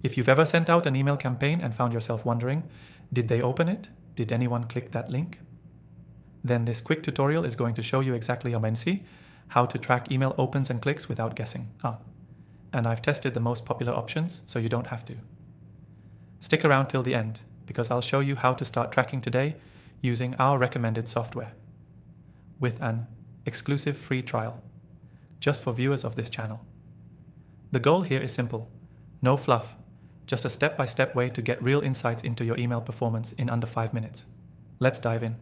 If you've ever sent out an email campaign and found yourself wondering, did they open it? Did anyone click that link? Then this quick tutorial is going to show you exactly how to track email opens and clicks without guessing. And I've tested the most popular options, so you don't have to. Stick around till the end, because I'll show you how to start tracking today using our recommended software with an exclusive free trial, just for viewers of this channel. The goal here is simple, no fluff, just a step-by-step way to get real insights into your email performance in under 5 minutes. Let's dive in.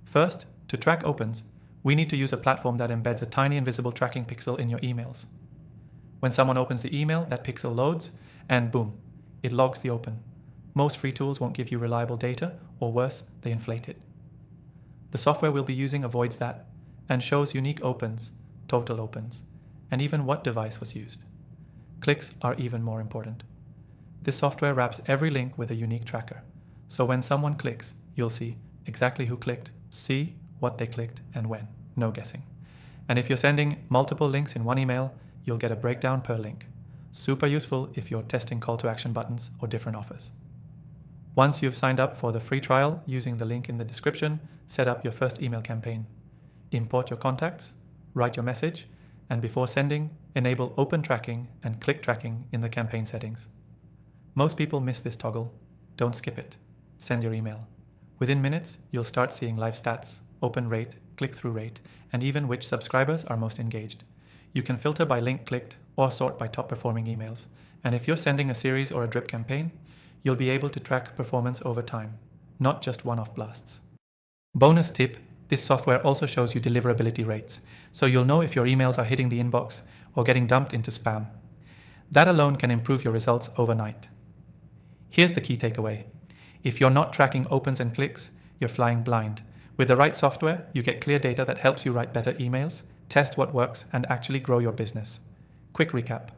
First, to track opens, we need to use a platform that embeds a tiny invisible tracking pixel in your emails. When someone opens the email, that pixel loads, and boom, it logs the open. Most free tools won't give you reliable data, or worse, they inflate it. The software we'll be using avoids that, and shows unique opens, total opens, and even what device was used. Clicks are even more important. This software wraps every link with a unique tracker, so when someone clicks, you'll see exactly who clicked, see what they clicked, and when, no guessing. And if you're sending multiple links in one email, you'll get a breakdown per link. Super useful if you're testing call to action buttons or different offers. Once you've signed up for the free trial using the link in the description, set up your first email campaign. Import your contacts, write your message, and before sending, enable open tracking and click tracking in the campaign settings. Most people miss this toggle. Don't skip it. Send your email. Within minutes, you'll start seeing live stats, open rate, click-through rate, and even which subscribers are most engaged. You can filter by link clicked or sort by top performing emails. And if you're sending a series or a drip campaign, you'll be able to track performance over time, not just one-off blasts. Bonus tip, this software also shows you deliverability rates, so you'll know if your emails are hitting the inbox or getting dumped into spam. That alone can improve your results overnight. Here's the key takeaway. If you're not tracking opens and clicks, you're flying blind. With the right software, you get clear data that helps you write better emails, test what works, and actually grow your business. Quick recap.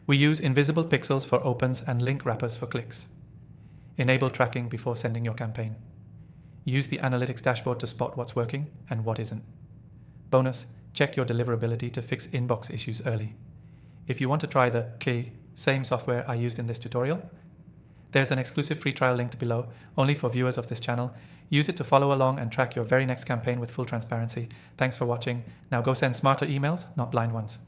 We use invisible pixels for opens and link wrappers for clicks. Enable tracking before sending your campaign. Use the analytics dashboard to spot what's working and what isn't. Bonus, check your deliverability to fix inbox issues early. If you want to try the same software I used in this tutorial, there's an exclusive free trial linked below, only for viewers of this channel. Use it to follow along and track your very next campaign with full transparency. Thanks for watching. Now go send smarter emails, not blind ones.